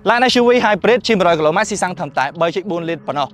Line SUV Hybrid ជា100 km ស៊ីសាំងត្រឹមតែ 3.4 លីត្រប៉ុណ្ណោះ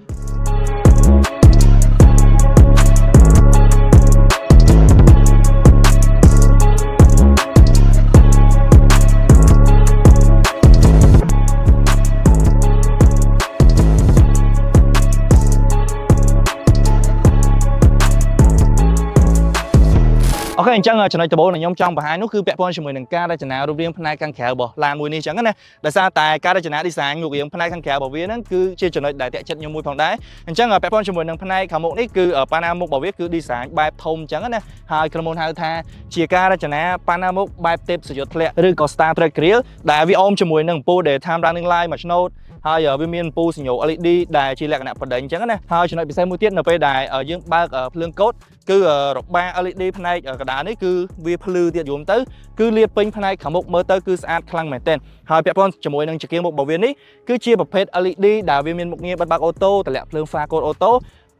អូខេអញ្ចឹងចំណុចដំបូងដែលខ្ញុំចង់បង្ហាញនោះគឺពាក់ព័ន្ធជាមួយនឹងការរចនារូបរាងផ្នែកខាងក្រៅរបស់ឡានមួយនេះអញ្ចឹងណាដោយសារតែការរចនា design រូបរាងផ្នែកខាងក្រៅរបស់វាហ្នឹងគឺជាចំណុចដែលតាក់ចិត្តខ្ញុំមួយផងដែរអញ្ចឹងពាក់ព័ន្ធជាមួយនឹងផ្នែកខាងមុខនេះគឺប៉ាណាមុខរបស់វាគឺ design បែបធំអញ្ចឹងណាហើយក្រុមហ៊ុនហៅថាជាការរចនាប៉ាណាមុខបែបទេពសយុទ្ធធ្លាក់ឬក៏ Star Trek Grill ដែលវាអមជាមួយនឹងពូ Daytime Running Light មួយឆ្នោតហើយវាមានពូសញ្ញោ LED ដែលជាលក្ខណៈបដិញអញ្ចឹងណាហើយចំណុចពិសេសមួយទៀតនៅពេលដែលយើងបើកភ្លើងកូដគឺរបា LED ផ្នែកកណ្ដាលនេះគឺវាភ្លឺទៀតយំទៅគឺលាបពេញផ្នែកខាងមុខមើលទៅគឺស្អាតខ្លាំងមែនទែនហើយពាក់ព័ន្ធជាមួយនឹងចង្កៀងមុខរបស់វានេះគឺជាប្រភេទ LED ដែលវាមានមុខងារបិទបើកអូតូតម្លាក់ភ្លើងហ្វាកូដអូតូ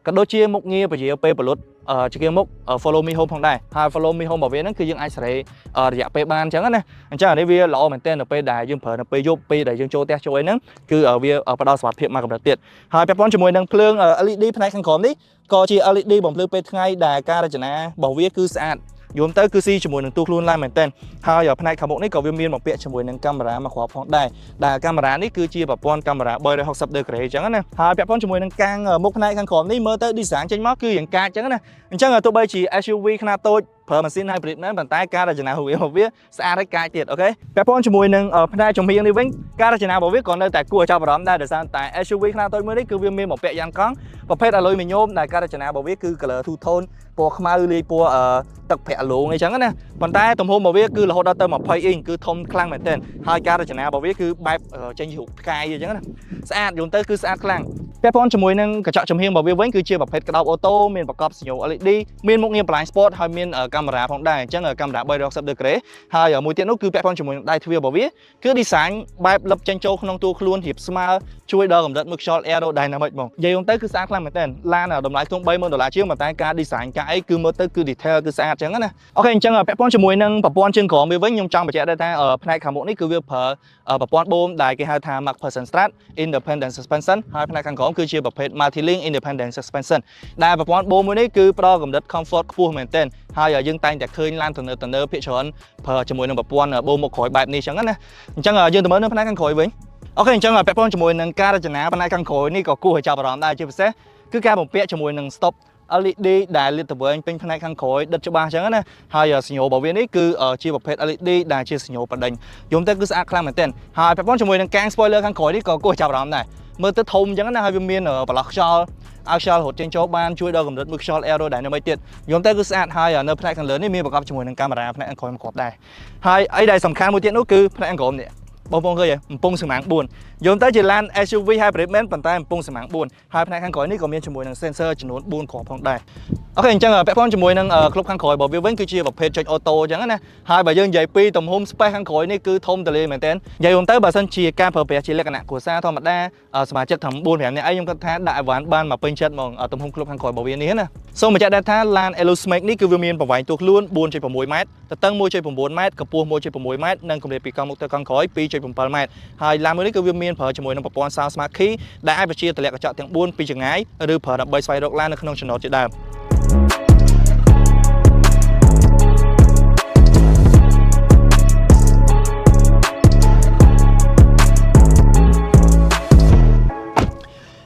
ក៏ដូចជាមុខងារពជាពេលផលិតចង្កៀងមុខ Follow Me Home ផងដែរហើយ Follow Me Home របស់វាហ្នឹងគឺយើងអាចសេរីរយៈពេលបានអញ្ចឹងណាអញ្ចឹងអានេះវាល្អមែនទែននៅពេលដែលយើងប្រើនៅពេលយប់ពេលដែលយើងចូលផ្ទះចូលអីហ្នឹងគឺវាផ្ដល់សុវត្ថិភាពមកកម្រិតទៀតហើយពាក់ព័ន្ធជាមួយនឹងភ្លើង LED ផ្នែកខាងក្រោមនេះក៏ជា LED បំភ្លឺពេលថ្ងៃដែលការរចនារបស់វាគឺស្អាតយំទៅគឺស៊ីជាមួយនឹងទូខ្លួនឡើងមែនទែនហើយផ្នែកខាងមុខនេះក៏វាមានបំពាក់ជាមួយនឹងកាមេរ៉ាមកគ្រាប់ផងដែរដែលកាមេរ៉ានេះគឺជាប្រព័ន្ធកាមេរ៉ា360 degree អញ្ចឹងណាហើយពាក់ព័ន្ធជាមួយនឹងកាំងមុខផ្នែកខាងក្រោមនេះមើលទៅ design ចេញមកគឺយ៉ាងកាចអញ្ចឹងណាអញ្ចឹងទោះបីជា SUV ខ្នាតតូចប្រើម៉ាស៊ីន hybrid មែនប៉ុន្តែការរចនារបស់វាស្អាតហើយកាចទៀតអូខេពាក់ព័ន្ធជាមួយនឹងផ្នែកចម្រៀងនេះវិញការរចនារបស់វាក៏នៅតែគួរឲ្យចាប់អារម្មណ៍ដែរដោយសារតែ SUV ខ្នាតតូចមួយនេះគឺវាមានបំពាក់យ៉ាងកង់ប្រភេទ alloy aluminum ដែលការរចនារបស់វាគឺ color two tone ពណ៌ខ្មៅលាយពណ៌ទឹកប្រាក់ឡូងអីចឹងណាប៉ុន្តែទំហំរបស់វាគឺរហូតដល់ទៅ20អ៊ីងគឺធំខ្លាំងមែនទែនហើយការរចនារបស់វាគឺបែបចេញរូបផ្កាយអញ្ចឹងណាស្អាតយល់ទៅគឺស្អាតខ្លាំងពាក់ព័ន្ធជាមួយនឹងកញ្ចក់ចំហៀងរបស់វាវិញគឺជាប្រភេទក្តោបអូតូមានប្រកបសញ្ញោ LED មានមុខងារ blind spot ហើយមានកាមេរ៉ាផងដែរអញ្ចឹងកាមេរ៉ា360 degree ហើយមួយទៀតនោះគឺពាក់ព័ន្ធជាមួយនឹងដៃទ្វាររបស់វាគឺ design បែបលឹបចេញចូលក្នុងតួខ្លួនរៀបស្មើជួយដល់កម្រិតមើលខ្យល់ aerodynamic ហ្មងនិយាយទៅគឺស្អាតខ្លាំងមែនទែនឡានតម្លៃក្នុង$30,000ជាងប៉ុន្តែការ design ការអីគឺមើលទៅគឺ detail គឺស្អាតអញ្ចឹងណាអូខេអញ្ចឹងពាក់ព័ន្ធជាមួយនឹងប្រព័ន្ធជើងក្រោមវាវិញខ្ញុំចង់បញ្ជាក់ដែរថាផ្នែកខាងមុខនេះគឺវាប្រើប្រព័ន្ធបូមដែលគេហៅថា McPherson Strut Independent Suspension ហើយផ្នែកខាងក្រោមគឺជាប្រភេទ Multi-link Independent Suspension ដែលប្រព័ន្ធបូមមួយនេះគឺផ្ដល់កម្រិត comfort ខ្ពស់មែនទែនហើយយើងតែងតែឃើញឡានទំនើបភាគច្រើនប្រើជាមួយនឹងប្រព័ន្ធបូមមុខក្រោយបែបនេះអញ្ចឹងណាអញ្ចឹងយើងទៅមើលនៅផ្នែកខាងក្រោយវិញអូខេអញ្ចឹងពាក់ព័ន្ធជាមួយនឹងការរចនាផ្នែកខាងក្រោយនេះក៏គួរឲ្យចាប់អារម្មណ៍ដែរជាពិសេសគឺការបំពាក់ជាមួយនឹង stop LED ដែលលាតទៅវិញពេញផ្នែកខាងក្រោយដិតច្បាស់អញ្ចឹងណាហើយសញ្ញោរបស់វានេះគឺជាប្រភេទ LED ដែលជាសញ្ញោបដិញយំទៅគឺស្អាតខ្លាំងមែនទែនហើយពាក់ព័ន្ធជាមួយនឹងកាំង spoiler ខាងក្រោយនេះក៏គួរចាប់អារម្មណ៍ដែរមើលទៅធំអញ្ចឹងណាហើយវាមានប្រឡោះខ្យល់ឲ្យខ្យល់រត់ចេញចូលបានជួយដល់កម្រិតមើលខ្យល់ aerodynamic ទៀតយំទៅគឺស្អាតហើយនៅផ្នែកខាងលើនេះមានប្រកបជាមួយនឹងកាមេរ៉ាផ្នែកខាងក្រោយមកគ្រាប់ដែរហើយអីដែលសំខាន់មួយទៀតនោះគឺផ្នែកខាងក្រោមនេះបងប្អូនឃើញកំពុងសម្ងាំង4យល់ទៅជាឡាន SUV hybrid មែនប៉ុន្តែកំពុងសម្ងាំង4ហើយផ្នែកខាងក្រោយនេះក៏មានជាមួយនឹង sensor ចំនួន4គ្រាប់ផងដែរអូខេអញ្ចឹងពាក់ព័ន្ធជាមួយនឹងក្លុបខាងក្រោយរបស់វាវិញគឺជាប្រភេទចុចអូតូអញ្ចឹងណាហើយបើយើងនិយាយពីទំហំ space ខាងក្រោយនេះគឺធំទូលាយមែនទែននិយាយទៅបើសិនជាការប្រើប្រាស់ជាលក្ខណៈគ្រួសារធម្មតាសមាជិកត្រឹម 4-5 នាក់អីខ្ញុំគិតថាដាក់អីវ៉ាន់បានមកពេញចិត្តហ្មងទំហំក្លុបខាងក្រោយរបស់វានេះណាសូមបញ្ជាក់ដែរថាឡាន Elusmake នេះគឺវាមានប្រវែងតួខ្លួន 4.6 ម៉ែត្រទទឹង 1.9 ម៉ែត្រកម្ពស់ 1.6 ម៉ែត្រនិងកម្រិតពីកង់មុខទៅកង់ក្រោយ 2.7 ម៉ែត្រហើយឡានមួយនេះគឺវាមានប្រើជាមួយនឹងប្រព័ន្ធ Sound Smart Key ដែលអាចបញ្ជាទម្លាក់កញ្ចក់ទាំង4ពីចម្ងាយឬប្រើដើម្បីស្វែងរកឡាននៅក្នុងចំណតជាដើម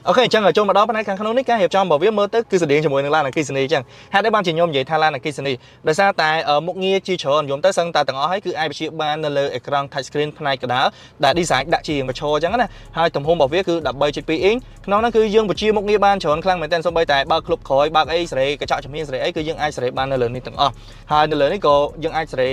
អូខេអញ្ចឹងចូលមកដល់ផ្នែកខាងក្នុងនេះការរៀបចំរបស់វាមើលទៅគឺស្តៀងជាមួយនឹងឡានអគ្គិសនីអញ្ចឹងហេតុអីបានជាខ្ញុំនិយាយថាឡានអគ្គិសនីដោយសារតែមុខងារជាច្រើនខ្ញុំទៅសឹងតែទាំងអស់ហើយគឺអាចបញ្ជាបាននៅលើអេក្រង់ touch screen ផ្នែកកណ្ដាលដែល design ដាក់ជាបញ្ឈរអញ្ចឹងណាហើយទំហំរបស់វាគឺ 13.2 អ៊ីងក្នុងនោះគឺយើងបញ្ជាមុខងារបានច្រើនខ្លាំងមែនទែនសូម្បីតែបើកក្លុបក្រោយបើកអីសេរីកញ្ចក់ចំហៀងសេរីអីគឺយើងអាចសេរីបាននៅលើនេះទាំងអស់ហើយនៅលើនេះក៏យើងអាចសេរី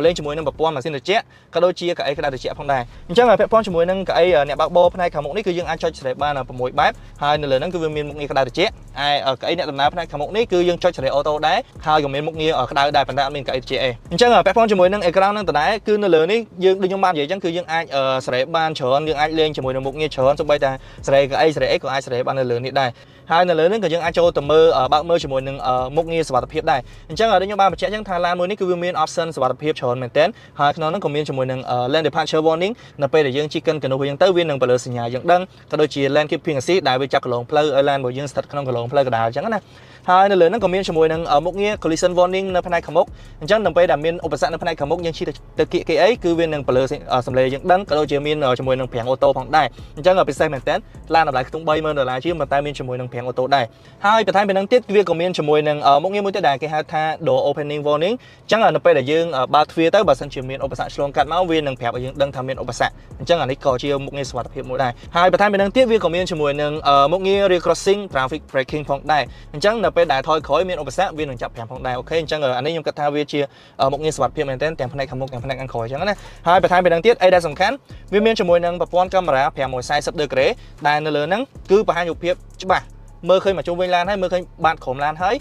លេងជាមួយនឹងប្រព័ន្ធម៉ាស៊ីនត្រជាក់ក៏ដូចជាកៅអីក្តៅត្រជាក់ផងដែរអញ្ចឹងពាក់ព័ន្ធជាមួយនឹងកៅអីអ្នកបើកបរផ្នែកខាងមុខនេះគឺយើងអាចចុចសេរីបាន6បែប ហើយនៅលើហ្នឹងគឺវាមានមុខងារក្តៅត្រជាក់ហើយកៅអីអ្នកដំណើរផ្នែកខាងមុខនេះគឺយើងចុចសេរីអូតូដែរហើយក៏មានមុខងារក្តៅដែរប៉ុន្តែអត់មានកៅអីត្រជាក់ទេអញ្ចឹងពាក់ព័ន្ធជាមួយនឹងអេក្រង់ហ្នឹងដដែលគឺនៅលើនេះយើងដូចខ្ញុំបាននិយាយអញ្ចឹងគឺយើងអាចសេរីបានច្រើនយើងអាចលេងជាមួយនឹងមុខងារច្រើនសូម្បីតែសេរីកៅអីសេរីអីក៏អាចសេរីបាននៅលើនេះដែរហើយនៅលើនេះក៏យើងអាចចូលទៅមើលបើកមើលជាមួយនឹងមុខងារសុវត្ថិភាពដែរអញ្ចឹងដូចខ្ញុំបានបញ្ជាក់អញ្ចឹងថាឡានមួយនេះគឺវាមាន option សុវត្ថិភាពច្រើនមែនទែនហើយក្នុងនោះក៏មានជាមួយនឹង lane departure warning នៅពេលដែលយើងជិះកិននោះយើងទៅវានឹងបើលើសញ្ញាយើងដឹងក៏ដូចជា lane keeping assist ដែលវាចាប់កន្លងផ្លូវឲ្យឡានរបស់យើងស្ថិតក្នុងកន្លងផ្លូវកណ្ដាលអញ្ចឹងណាហើយនៅលើហ្នឹងក៏មានជាមួយនឹងមុខងារ collision warning នៅផ្នែកខាងមុខអញ្ចឹងនៅពេលដែលមានឧបសគ្គនៅផ្នែកខាងមុខយើងជិះទៅគៀកគេអីគឺវានឹងបើលើសំឡេងយើងដឹងក៏ដូចជាមានជាមួយនឹងប្រាំងអូតូផងដែរអញ្ចឹងពិសេសមែនទែនឡានតម្លៃខ្ទង់$30,000ជាងប៉ុន្តែមានជាមួយនឹងប្រាំងអូតូដែរហើយបន្ថែមពីហ្នឹងទៀតវាក៏មានជាមួយនឹងមុខងារមួយទៀតដែលគេហៅថា door opening warning អញ្ចឹងនៅពេលដែលយើងបើកទ្វារទៅបើសិនជាមានឧបសគ្គឆ្លងកាត់មកវានឹងប្រាប់ឲ្យយើងដឹងថាមានឧបសគ្គអញ្ចឹងអានេះក៏ជាមុខងារសុវត្ថិភាពមួយដែរហើយបន្ថែមពីហ្នឹងទៀតវាក៏មានជាមួយនឹងមុខងារ rear crossing traffic braking ផងដែរអញ្ចឹងនៅពេលដែលថយក្រោយមានឧបសគ្គវានឹងចាប់ប្រាំផងដែរអូខេអញ្ចឹងអានេះខ្ញុំគិតថាវាជាមុខងារសុវត្ថិភាពមែនទែនទាំងផ្នែកខាងមុខទាំងផ្នែកខាងក្រោយអញ្ចឹងណាហើយបន្ថែមពីហ្នឹងទៀតអីដែលសំខាន់វាមានជាមួយនឹងប្រព័ន្ធកាមេរ៉ា340 degree ដែលនៅលើហ្នឹងគឺបង្ហាញរូបភាពច្បាស់មើលឃើញមកជុំវិញឡានហើយមើលឃើញបាតក្រោមឡានហើយ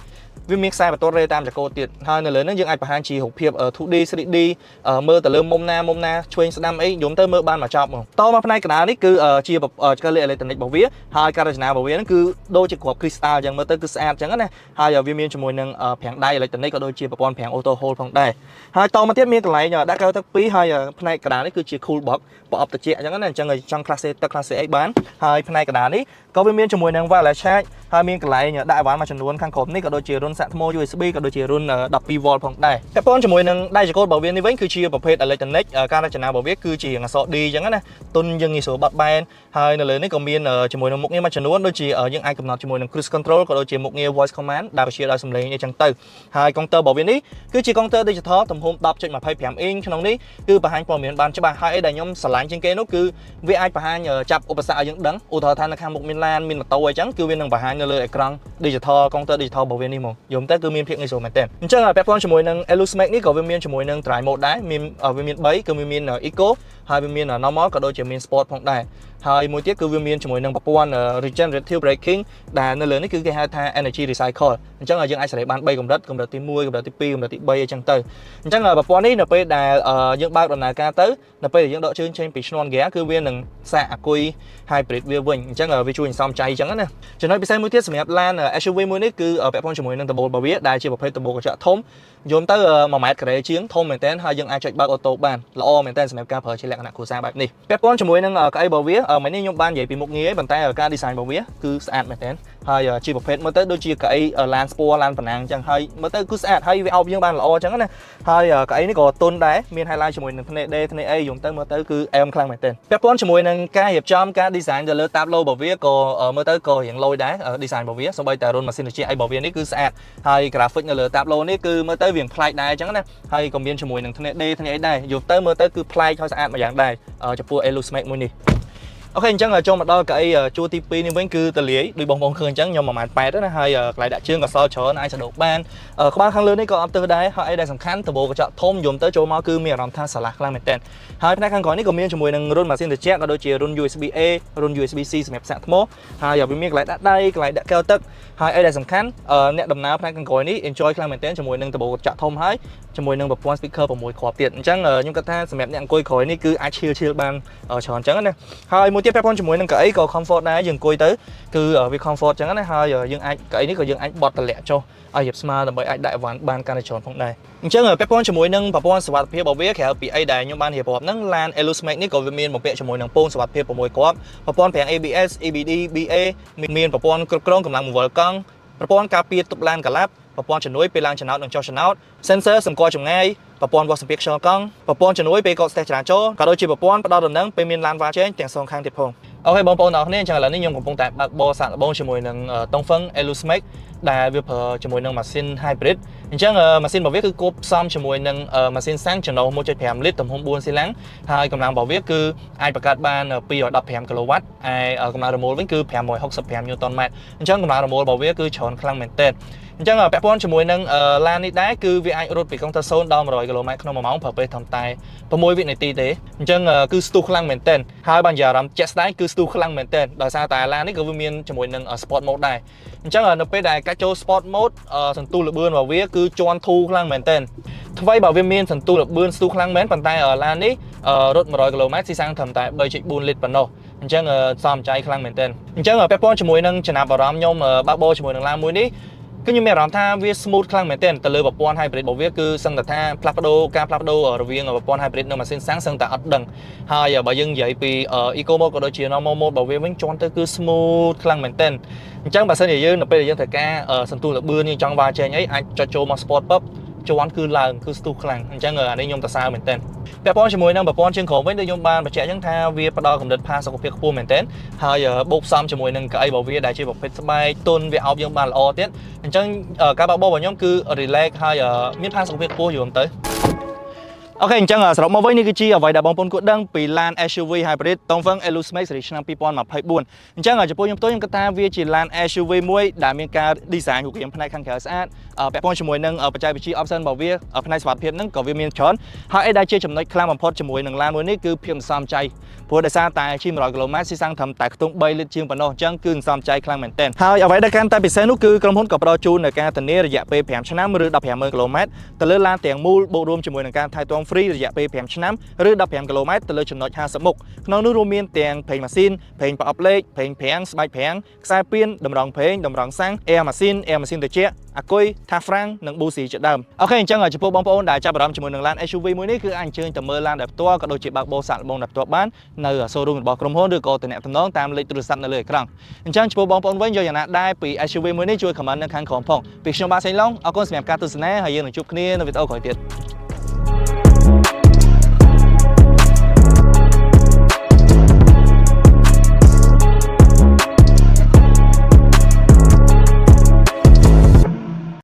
វាមានខ្សែបន្ទាត់រេតាមចក្រទៀតហើយនៅលើហ្នឹងយើងអាចបង្ហាញជារូបភាព 2D 3D មើលទៅលើមុំណាឆ្វេងស្ដាំអីយំទៅមើលបានមកចប់មកតមកផ្នែកកណ្ដាលនេះគឺជាឆ្កឹះលេខអេឡិចត្រូនិករបស់វាហើយការរចនារបស់វាហ្នឹងគឺដូចជាគ្រាប់ crystal អញ្ចឹងមើលទៅគឺស្អាតអញ្ចឹងណាហើយវាមានជាមួយនឹងប្រាំងដៃអេឡិចត្រូនិកក៏ដូចជាប្រព័ន្ធប្រាំង auto hold ផងដែរហើយតមកទៀតមានកន្លែងដាក់កៅទឹក2ហើយផ្នែកកណ្ដាលនេះគឺជា cool box ប្រអប់ត្រជាក់អញ្ចឹងណាអញ្ចឹងចង់ class A ទឹក class A បានហើយផ្នែកកណ្ដាលនេះក៏វាមានជាមួយនឹង wireless charge ហើយមានកន្លែងដាក់អីវ៉ាន់មួយចំនួនខាងក្រោមនេះក៏ដូចជារុនសាក់ថ្ម USB ក៏ដូចជារុន 12V ផងដែរតែប៉ុនជាមួយនឹងដៃចង្កូតរបស់វានេះវិញគឺជាប្រភេទ electronic ការរចនារបស់វាគឺជាអក្សរ D អញ្ចឹងណាទុនយើងងាយស្រួលបត់បែនហើយនៅលើនេះក៏មានជាមួយនឹងមុខងារមួយចំនួនដូចជាយើងអាចកំណត់ជាមួយនឹង cruise control ក៏ដូចជាមុខងារ voice command ដែលបញ្ជាដោយសំឡេងអីចឹងទៅហើយកុងទ័ររបស់វានេះគឺជាកុងទ័រ digital ទំហំ 10.25 inch ក្នុងនេះគឺបង្ហាញព័ត៌មានបានច្បាស់ហើយអីដែលខ្ញុំស្រឡាញ់ជាងគេនោះគឺវាអាចបង្ហាញចាប់ឧបសគ្គឲ្យយើងដឹងឧទាហរណ៍ថានៅខាងមុខមានឡានមានម៉ូតូអីចឹងគឺវានឹងបង្ហាញនៅលើអេក្រង់ digital កុងទ័រ digital របស់វានេះមកយល់ទៅគឺមានភាពងាយស្រួលមែនទែនអញ្ចឹងពាក់ព័ន្ធជាមួយនឹង Elusmax នេះក៏វាមានជាមួយនឹង Drive Mode ដែរវាមាន3គឺវាមាន Eco ហើយវាមាន Normal ក៏ដូចជាមាន Sport ផងដែរហើយមួយទៀតគឺវាមានជាមួយនឹងប្រព័ន្ធ Regenerative Braking ដែលនៅលើនេះគឺគេហៅថា Energy Recycle អញ្ចឹងយើងអាចសេរីបាន3កម្រិតកម្រិតទី1កម្រិតទី2កម្រិតទី3អីចឹងទៅអញ្ចឹងប្រព័ន្ធនេះនៅពេលដែលយើងបើកដំណើរការទៅនៅពេលដែលយើងដកជើងចេញពីឈ្នាន់ហ្គាគឺវានឹងសាកអាគុយ Hybrid វាវិញអញ្ចឹងវាជួយសន្សំចៃអញ្ចឹងណាចំណុចពិសេសមួយទៀតសម្រាប់ឡាន SUV មួយនេះគឺពាក់ព័ន្ធជាមួយនឹងដបូលរបស់វាដែលជាប្រភេទដបូលកញ្ចក់ធំយន្តទៅ1ម៉ែត្រការ៉េជាងធំមែនតើហើយយើងអាចចុចបើកអូតូបានល្អមែនតើសម្រាប់ការប្រើជាលក្ខណៈគ្រួសារបែបនេះពាក់ព័ន្ធជាមួយនឹងកៅអីរបស់វាមិញនេះខ្ញុំបាននិយាយពីមុខងារឯងប៉ុន្តែការ design របស់វាគឺស្អាតមែនតើហើយជាប្រភេទមើលទៅដូចជាកៅអីឡានស្ពណ៌ឡានប៉ណ្ណាំងអញ្ចឹងហើយមើលទៅគឺស្អាតហើយវាអោបយើងបានល្អអញ្ចឹងណាហើយកៅអីនេះក៏ទន់ដែរមាន highlight ជាមួយនឹងធ្នេដេធ្នេអីយន្តទៅមើលទៅគឺអែមខ្លាំងមែនតើពាក់ព័ន្ធជាមួយនឹងការរៀបចំការ design ទៅលើ tableau របស់វាក៏មើលទៅក៏រៀងលយដែរ design របស់វាសូម្បីតែរុនម៉ាស៊ីនត្រជាក់អីរបស់វានេះគឺស្អាតហើយ graphic នៅលើ tableau នេះគឺមើលទៅវាប្លែកដែរអញ្ចឹងណាហើយក៏មានជាមួយនឹងធ្នេដេធ្នេអីដែរយល់ទៅមើលទៅគឺប្លែកហើយស្អាតមួយយ៉ាងដែរចំពោះ Elusmax មួយនេះអូខេអញ្ចឹងចូលមកដល់កៅអីជួរទី2នេះវិញគឺតលាយដូចបងប្អូនឃើញអញ្ចឹងខ្ញុំ1.8 ម៉ែត្រណាហើយកន្លែងដាក់ជើងក៏សល់ច្រើនអាចសដោកបានក្បាលខាងលើនេះក៏អត់ទើសដែរហើយអីដែលសំខាន់ដបូលកញ្ចក់ធំយំទៅចូលមកគឺមានអារម្មណ៍ថាស្រឡះខ្លាំងមែនទែនហើយផ្នែកខាងក្រោយនេះក៏មានជាមួយនឹងរុនម៉ាស៊ីនត្រជាក់ក៏ដូចជារុន USB A រុន USB C សម្រាប់សាកថ្មហើយវាមានកន្លែងដាក់ដៃកន្លែងដាក់កែវទឹកហើយអីដែលសំខាន់អ្នកដំណើរផ្នែកខាងក្រោយនេះ enjoy ខ្លាំងមែនទែនជាមួយនឹងដបូលកញ្ចក់ធំហើយជាមួយនឹងប្រព័ន្ធ speaker 6គ្រាប់ទៀតអញ្ចឹងខ្ញុំគិតថាសម្រាប់អ្នកអង្គុយក្រោយនេះគឺអាចឈៀលបានច្រើនអញ្ចឹងណាហើយមួយទៀតពាក់ព័ន្ធជាមួយនឹងកៅអីក៏ comfort ដែរយើងអង្គុយទៅគឺវា comfort អញ្ចឹងណាហើយយើងអាចកៅអីនេះក៏យើងអាចបត់តម្លាក់ចុះឲ្យរៀបស្មើដើម្បីអាចដាក់អីវ៉ាន់បានកាន់តែច្រើនផងដែរអញ្ចឹងពាក់ព័ន្ធជាមួយនឹងប្រព័ន្ធសុវត្ថិភាពរបស់វាក្រៅពីអីដែលខ្ញុំបានរៀបរាប់ហ្នឹងឡាន Elusmax នេះក៏វាមានបំពាក់ជាមួយនឹងពងសុវត្ថិភាព6គ្រាប់ប្រព័ន្ធប្រាំង ABS EBD BA មានប្រព័ន្ធគ្រប់គ្រងកម្លាំងបង្វិលកង់ប្រព័ន្ធការពារទប់ឡានកាឡាប់ប្រព័ន្ធជំនួយពេលឡើងចំណោតនិងចុះចំណោត sensor សម្គាល់ចម្ងាយប្រព័ន្ធវាស់សម្ពាធខ្យល់កង់ប្រព័ន្ធជំនួយពេលកកស្ទះចរាចរណ៍ក៏ដូចជាប្រព័ន្ធផ្ដល់ដំណឹងពេលមានឡានវ៉ាជែងទាំងសងខាងទៀតផងអូខេបងប្អូនអរគ្នាអញ្ចឹងឥឡូវនេះខ្ញុំកំពុងតែបើកបោសាកល្បងជាមួយនឹងតុងហ្វឹង Elusmax ដែលវាប្រើជាមួយនឹងម៉ាស៊ីន hybrid អញ្ចឹងម៉ាស៊ីនរបស់វាគឺគប់ផ្សំជាមួយនឹងម៉ាស៊ីនសាំងចំណូល 1.5 លីត្រទំហំ4សីឡាំងហើយកម្លាំងរបស់វាគឺអាចបង្កើតបាន215 គីឡូវ៉ាត់ហើយកម្លាំងរមូលវិញគឺ565 ញូតនម៉ែត្រអញ្ចឹងកម្លាំងរមូលរបស់វាគឺច្រើនខ្លាំងមែនទែនអញ្ចឹងពាក់ព័ន្ធជាមួយនឹងឡាននេះដែរគឺវាអាចរត់ពីកុងទ័រ0ដល់100គីឡូម៉ែត្រក្នុង1ម៉ោងប្រើពេលត្រឹមតែ6វិនាទីទេអញ្ចឹងគឺស្ទុះខ្លាំងមែនទែនហើយបាននិយាយអារម្មណ៍ជាក់ស្ដែងគឺស្ទុះខ្លាំងមែនទែនដោយសារតែឡាននេះក៏វាមានជាមួយនឹង sport mode ដែរអញ្ចឹងនៅពេលដែលកាច់ចូល sport mode សន្ទុះល្បឿនរបស់វាគឺជាន់ធូរខ្លាំងមែនទែនថ្មីបើវាមានសន្ទុះល្បឿនស្ទុះខ្លាំងមែនប៉ុន្តែឡាននេះរត់100គីឡូម៉ែត្រស៊ីសាំងត្រឹមតែ 3.4 លីត្រប៉ុណ្ណោះអញ្ចឹងសមใจខ្លាំងមែនទែនអញ្ចឹងពាក់ព័ន្ធជាមួយនឹងចំណាប់អារម្មណ៍ខ្ញុំបើកបោជាមួយនឹងឡានមួយនេះគឺខ្ញុំមានអារម្មណ៍ថាវា smooth ខ្លាំងមែនទែនទៅលើប្រព័ន្ធ hybrid របស់វាគឺសឹងតែថាផ្លាស់ប្ដូររវាងប្រព័ន្ធ hybrid និងម៉ាស៊ីនសាំងសឹងតែអត់ដឹងហើយបើយើងនិយាយពី eco mode ក៏ដូចជា normal mode របស់វាវិញជាន់ទៅគឺ smooth ខ្លាំងមែនទែនអញ្ចឹងបើសិនជាយើងនៅពេលដែលយើងត្រូវការសន្ទុះល្បឿនយើងចង់វ៉ាចេញអីអាចចុចចូលមក sport ពឹបជាន់គឺឡើងគឺស្ទុះខ្លាំងអញ្ចឹងអានេះខ្ញុំសរសើរមែនទែនពាក់ព័ន្ធជាមួយនឹងប្រព័ន្ធជើងក្រោមវិញដូចខ្ញុំបានបញ្ជាក់អញ្ចឹងថាវាផ្ដល់កម្រិតផាសុកភាពខ្ពស់មែនទែនហើយបូកផ្សំជាមួយនឹងកៅអីរបស់វាដែលជាប្រភេទស្បែកទន់វាអោបយើងបានល្អទៀតអញ្ចឹងការបើកបោរបស់ខ្ញុំគឺ relax ហើយមានផាសុកភាពខ្ពស់យូរទៅអូខេអញ្ចឹងសរុបមកវិញនេះគឺជាអ្វីដែលបងប្អូនគួរដឹងពីឡាន SUV hybrid Dongfeng Elusmate ស៊េរីឆ្នាំ2024អញ្ចឹងចំពោះខ្ញុំផ្ទាល់ខ្ញុំគិតថាវាជាឡាន SUV មួយដែលមានការ design រូបរាងផ្នែកខាងក្រៅស្អាតពាក់ព័ន្ធជាមួយនឹងបច្ចេកវិទ្យា option របស់វាផ្នែកសុវត្ថិភាពហ្នឹងក៏វាមានច្រើនហើយដែលជាចំណុចខ្លាំងបំផុតជាមួយនឹងឡានមួយនេះគឺភាពសំចៃព្រោះដោយសារតែជិះ100គីឡូម៉ែត្រស៊ីសាំងត្រឹមតែខ្ទង់3លីត្រជាងប៉ុណ្ណោះអញ្ចឹងគឺសំចៃខ្លាំងមែនទែនហើយអ្វីដែលកាន់តែពិសេសនោះគឺក្រុមហ៊ុនក៏ផ្ដល់ជូននៅការធានារយៈពេល5ឆ្នាំឬ 150,000 គីឡូម៉ែត្រទៅលើឡានទាំងមូលបូករួមជាមួយនឹងការថែទាំ free រយៈពេល5ឆ្នាំឬ 15 គីឡូម៉ែត្រទៅលើចំណុច50មុខក្នុងនោះរួមមានទាំងប្រេងម៉ាស៊ីនប្រេងប្រអប់លេខប្រេងប្រាំងស្បែកប្រាំងខ្សែពៀនតម្រងប្រេងតម្រងសាំងអែម៉ាស៊ីនត្រជាក់អាគុយថាហ្វ្រាំងនិងប៊ូស៊ីជាដើមអូខេអញ្ចឹងចំពោះបងប្អូនដែលចាប់អារម្មណ៍ជាមួយនឹងឡាន SUV មួយនេះគឺអាចអញ្ជើញទៅមើលឡានដោយផ្ទាល់ក៏ដូចជាបើកបោសាកល្បងដោយផ្ទាល់បាននៅ showroom របស់ក្រុមហ៊ុនឬក៏ទំនាក់ទំនងតាមលេខទូរស័ព្ទនៅលើអេក្រង់អញ្ចឹងចំពោះបងប្អូនវិញយកយ៉ាងណាដែរពី SUV មួយនេះជួយ comment នៅខាងក្រោមផងពីខ្ញុំបាទសេងឡុងអរគុណសម្រាប់ការទស្សនាហើយយើងនឹងជួបគ្នានៅវីដេអូក្រោយទៀត